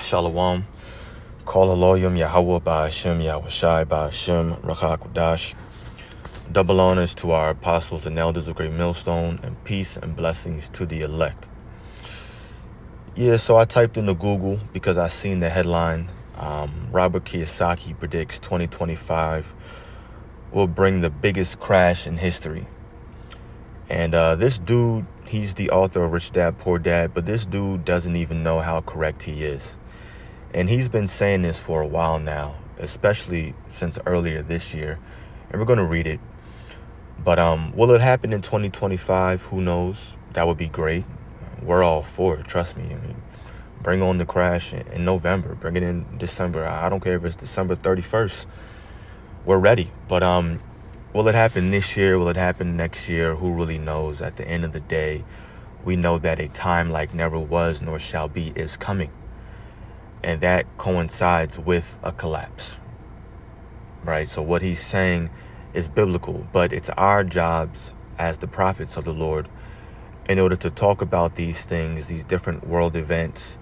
Shalom. Call Aloyim Yahweh Ba'ashem Yahushai Ba'ashem Rachakudash. Double honors to our apostles and elders of Great Millstone, and peace and blessings to the elect. Yeah, so I typed into Google because I seen the headline. Robert Kiyosaki predicts 2025 will bring the biggest crash in history. And this dude, he's the author of Rich Dad, Poor Dad, but this dude doesn't even know how correct he is. And he's been saying this for a while now, especially since earlier this year. And we're going to read it. But will it happen in 2025? Who knows? That would be great. We're all for it, trust me. I mean, bring on the crash in November. Bring it in December. I don't care if it's December 31st. We're ready. But will it happen this year? Will it happen next year? Who really knows? At the end of the day, we know that a time like never was nor shall be is coming. And that coincides with a collapse, right? So what he's saying is biblical, but it's our jobs as the prophets of the Lord in order to talk about these things, these different world events,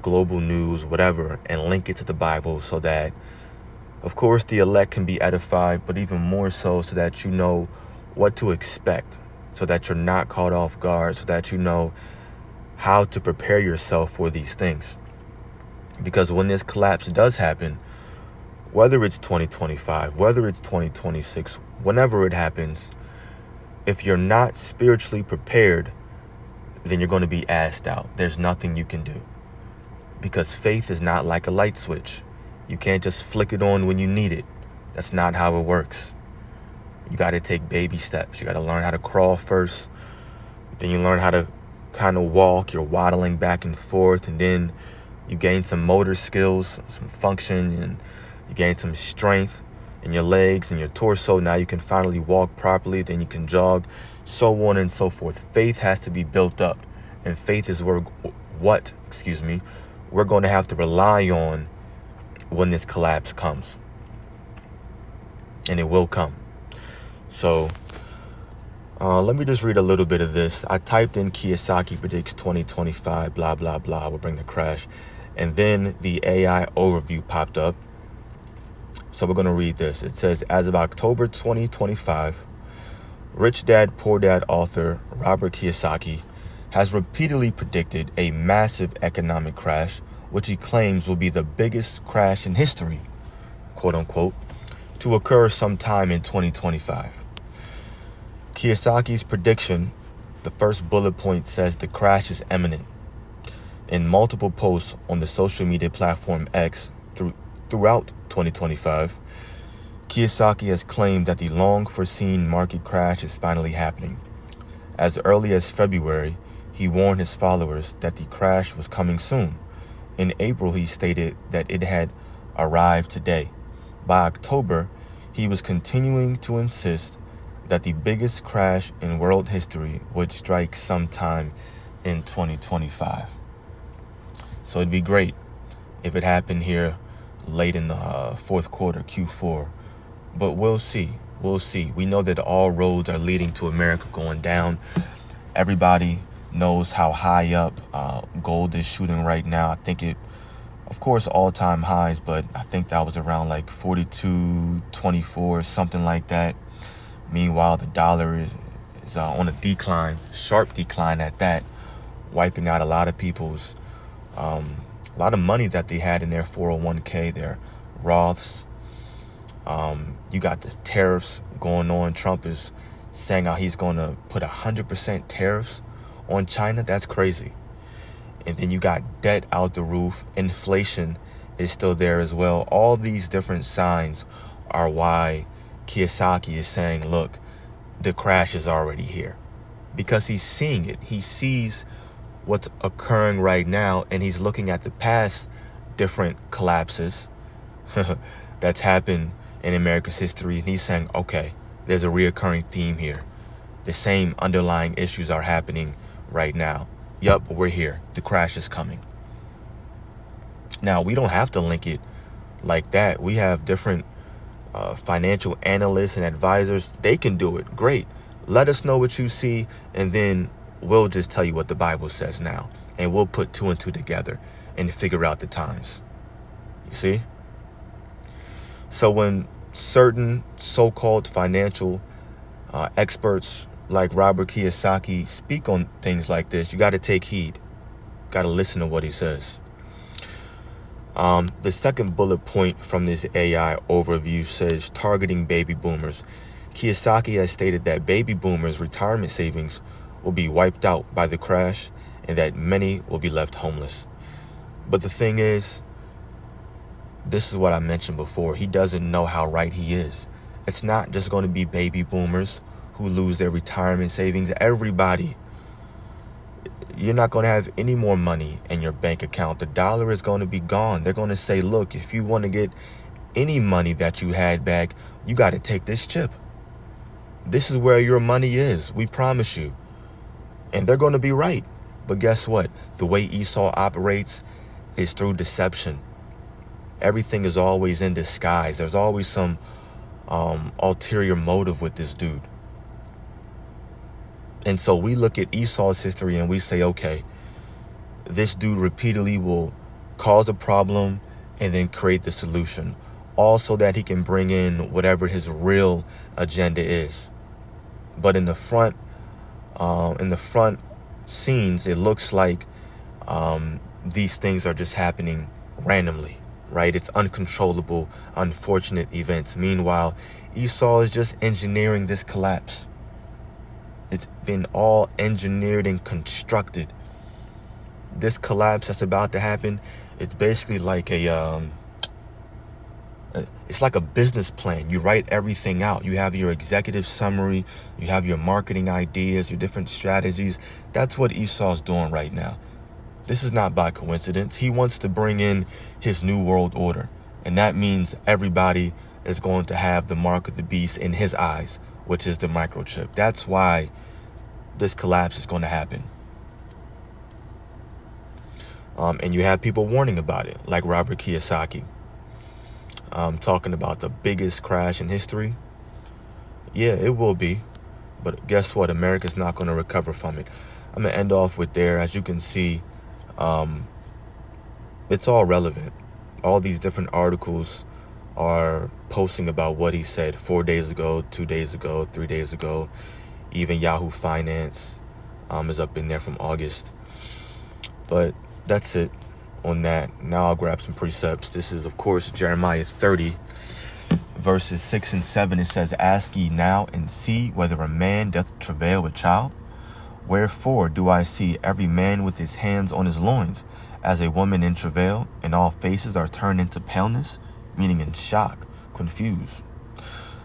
global news, whatever, and link it to the Bible so that, of course, the elect can be edified, but even more so that you know what to expect, so that you're not caught off guard, so that you know how to prepare yourself for these things. Because when this collapse does happen, whether it's 2025, whether it's 2026, whenever it happens, if you're not spiritually prepared, then you're going to be asked out. There's nothing you can do. Because faith is not like a light switch. You can't just flick it on when you need it. That's not how it works. You got to take baby steps. You got to learn how to crawl first. Then you learn how to kind of walk. You're waddling back and forth. And then you gain some motor skills, some function, and you gain some strength in your legs and your torso. Now you can finally walk properly. Then you can jog, so on and so forth. Faith has to be built up. And faith is what we're going to have to rely on when this collapse comes. And it will come. So let me just read a little bit of this. I typed in Kiyosaki predicts 2025, blah, blah, blah, will bring the crash. And then the AI overview popped up. So we're going to read this. It says, as of October 2025, Rich Dad, Poor Dad author Robert Kiyosaki has repeatedly predicted a massive economic crash, which he claims will be the biggest crash in history, quote unquote, to occur sometime in 2025. Kiyosaki's prediction, the first bullet point says the crash is imminent. In multiple posts on the social media platform X throughout 2025, Kiyosaki has claimed that the long-foreseen market crash is finally happening. As early as February, he warned his followers that the crash was coming soon. In April, he stated that it had arrived today. By October, he was continuing to insist that the biggest crash in world history would strike sometime in 2025. So it'd be great if it happened here late in the fourth quarter, Q4. But we'll see. We'll see. We know that all roads are leading to America going down. Everybody knows how high up gold is shooting right now. I think it, of course, all-time highs, but I think that was around like 42.24, something like that. Meanwhile, the dollar is on a decline, sharp decline at that, wiping out a lot of people's a lot of money that they had in their 401k, their Roths. You got the tariffs going on. Trump is saying how he's going to put 100% tariffs on China. That's crazy. And then you got debt out the roof. Inflation is still there as well. All these different signs are why Kiyosaki is saying, look, the crash is already here. Because he's seeing it. He sees what's occurring right now, and he's looking at the past different collapses that's happened in America's history, and he's saying, okay, there's a reoccurring theme here. The same underlying issues are happening right now. Yup, we're here. The crash is coming. Now, we don't have to link it like that. We have different financial analysts and advisors. They can do it. Great. Let us know what you see, and then we'll just tell you what the Bible says now, and we'll put two and two together, and figure out the times. You see? So when certain so-called financial experts like Robert Kiyosaki speak on things like this, you got to take heed. Got to listen to what he says. The second bullet point from this AI overview says targeting baby boomers. Kiyosaki has stated that baby boomers' retirement savings will be wiped out by the crash and that many will be left homeless. But the thing is, this is what I mentioned before. He doesn't know how right he is. It's not just going to be baby boomers who lose their retirement savings. Everybody. You're not going to have any more money in your bank account. The dollar is going to be gone. They're going to say, look, if you want to get any money that you had back, you got to take this chip. This is where your money is. We promise you. And they're going to be right. But guess what? The way Esau operates is through deception. Everything is always in disguise. There's always some ulterior motive with this dude. And so we look at Esau's history and we say, okay, this dude repeatedly will cause a problem and then create the solution, all so that he can bring in whatever his real agenda is. But in the front scenes, it looks like these things are just happening randomly, right? It's uncontrollable, unfortunate events. Meanwhile, Esau is just engineering this collapse. It's been all engineered and constructed. This collapse that's about to happen, it's basically like it's like a business plan. You write everything out. You have your executive summary. You have your marketing ideas, your different strategies. That's what Esau's doing right now. This is not by coincidence. He wants to bring in his new world order. And that means everybody is going to have the mark of the beast in his eyes, which is the microchip. That's why this collapse is going to happen. And you have people warning about it, like Robert Kiyosaki, talking about the biggest crash in history. Yeah, it will be. But guess what? America's not going to recover from it. I'm going to end off with there. As you can see, it's all relevant. All these different articles are posting about what he said 4 days ago, 2 days ago, 3 days ago. Even Yahoo Finance is up in there from August. But that's it on that. Now I'll grab some precepts. This is, of course, Jeremiah 30, verses 6 and 7. It says, ask ye now and see whether a man doth travail with child. Wherefore do I see every man with his hands on his loins, as a woman in travail, and all faces are turned into paleness, meaning in shock, confused.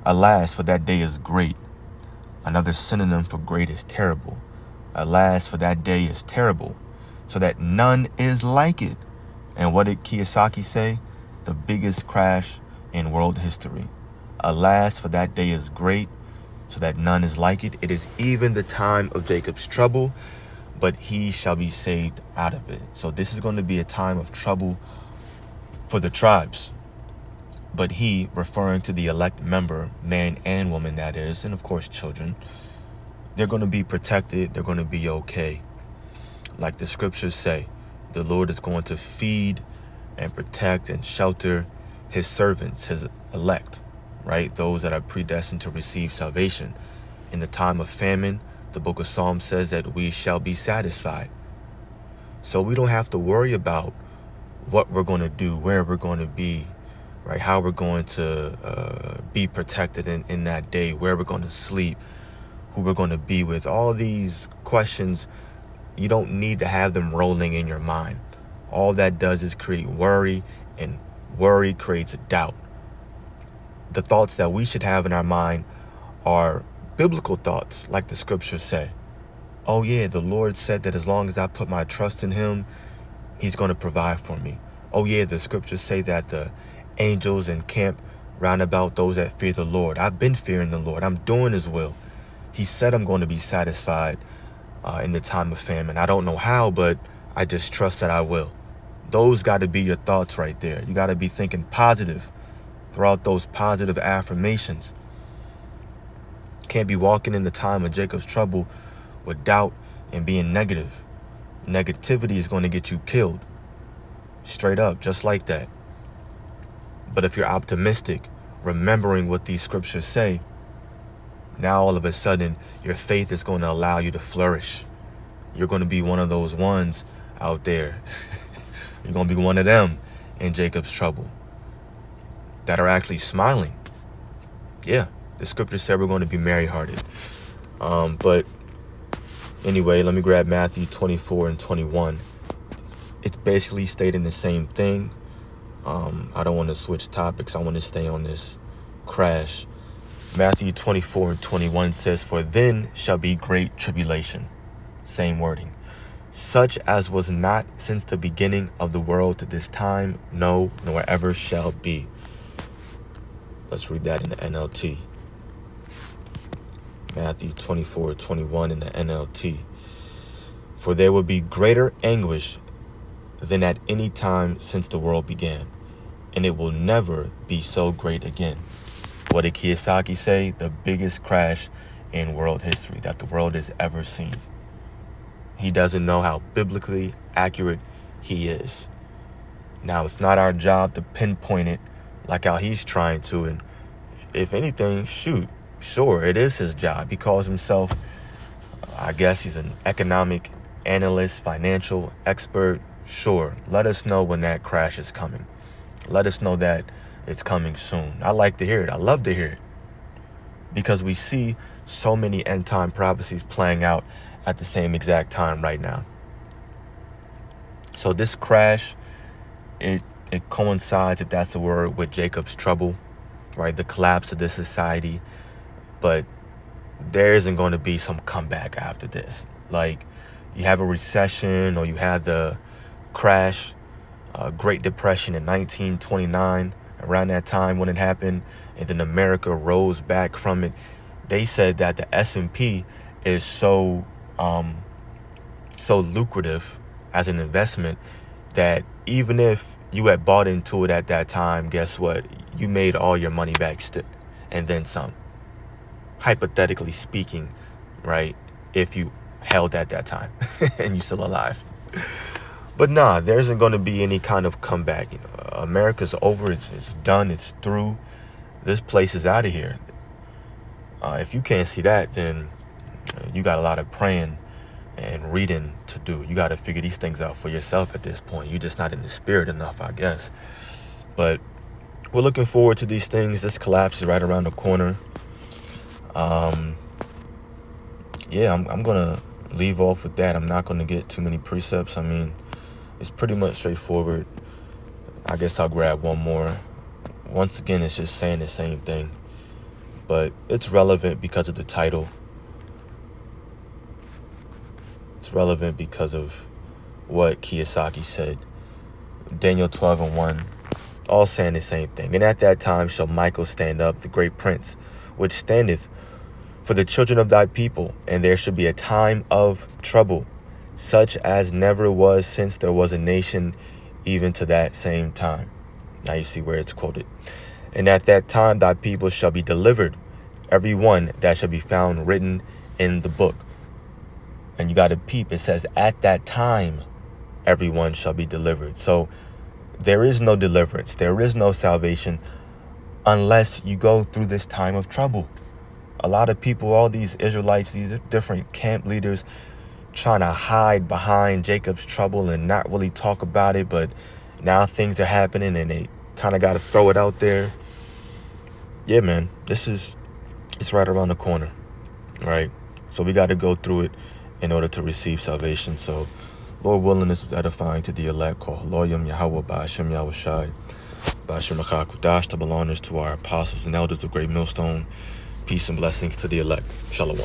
Alas, for that day is great. Another synonym for great is terrible. Alas, for that day is terrible, so that none is like it. And what did Kiyosaki say? The biggest crash in world history. Alas, for that day is great, so that none is like it. It is even the time of Jacob's trouble, but he shall be saved out of it. So this is going to be a time of trouble for the tribes. But he, referring to the elect member, man and woman that is, and of course children, they're going to be protected. They're going to be okay. Like the scriptures say, the Lord is going to feed and protect and shelter his servants, his elect, right? Those that are predestined to receive salvation. In the time of famine, the book of Psalms says that we shall be satisfied. So we don't have to worry about what we're going to do, where we're going to be, right? How we're going to be protected in that day, where we're going to sleep, who we're going to be with. All these questions, you don't need to have them rolling in your mind. All that does is create worry, and worry creates doubt. The thoughts that we should have in our mind are biblical thoughts, like the scriptures say. Oh yeah, the Lord said that as long as I put my trust in him, he's going to provide for me. Oh yeah, the scriptures say that the angels encamp round about those that fear the Lord. I've been fearing the Lord. I'm doing his will. He said I'm going to be satisfied in the time of famine. I don't know how, but I just trust that I will. Those got to be your thoughts right there. You got to be thinking positive throughout those positive affirmations. Can't be walking in the time of Jacob's trouble with doubt and being negative. Negativity is going to get you killed. Straight up, just like that. But if you're optimistic, remembering what these scriptures say, now all of a sudden your faith is going to allow you to flourish. You're going to be one of those ones out there. You're going to be one of them in Jacob's trouble that are actually smiling. Yeah, the scripture said we're going to be merry-hearted. But anyway, let me grab Matthew 24 and 21. It's basically stating the same thing. I don't want to switch topics. I want to stay on this crash. Matthew 24 and 21 says, "For then shall be great tribulation." Same wording. "Such as was not since the beginning of the world to this time, no, nor ever shall be." Let's read that in the NLT. Matthew 24:21 in the NLT. "For there will be greater anguish than at any time since the world began, and it will never be so great again." What did Kiyosaki say? The biggest crash in world history that the world has ever seen. He doesn't know how biblically accurate he is. Now, it's not our job to pinpoint it like how he's trying to. And if anything, sure, it is his job. He calls himself, I guess he's an economic analyst, financial expert. Sure, let us know when that crash is coming. Let us know that it's coming soon. I like to hear it. I love to hear it. Because we see so many end time prophecies playing out at the same exact time right now. So this crash, it coincides, if that's a word, with Jacob's trouble, right? The collapse of this society. But there isn't going to be some comeback after this. Like, you have a recession, or you had the crash, Great Depression in 1929, around that time when it happened, and then America rose back from it. They said that the S&P is so lucrative as an investment that even if you had bought into it at that time, guess what? You made all your money back still, and then some. Hypothetically speaking, right? If you held at that time and you're still alive. But nah, there isn't going to be any kind of comeback. America's over. It's done. It's through. This place is out of here. If you can't see that, then you got a lot of praying and reading to do. You got to figure these things out for yourself at this point. You're just not in the spirit enough, I guess. But we're looking forward to these things. This collapse is right around the corner. Yeah, I'm going to leave off with that. I'm not going to get too many precepts. I mean, it's pretty much straightforward. I guess I'll grab one more. Once again, it's just saying the same thing, but it's relevant because of the title. It's relevant because of what Kiyosaki said. Daniel 12:1, all saying the same thing. "And at that time shall Michael stand up, the great prince, which standeth for the children of thy people, and there shall be a time of trouble, such as never was since there was a nation, even to that same time." Now you see where it's quoted. "And at that time thy people shall be delivered, every one that shall be found written in the book." And you got to peep. It says, at that time, everyone shall be delivered. So there is no deliverance. There is no salvation unless you go through this time of trouble. A lot of people, all these Israelites, these different camp leaders, trying to hide behind Jacob's trouble and not really talk about it. But now things are happening and they kind of got to throw it out there. Yeah, man, it's right around the corner, right? So we got to go through it in order to receive salvation. So, Lord willing, this was edifying to the elect. Called Loyam Yahweh Ba'ashem Yahushai Ba'ashem Achakudash. Double honors to our apostles and elders of Great Millstone. Peace and blessings to the elect. Shalom.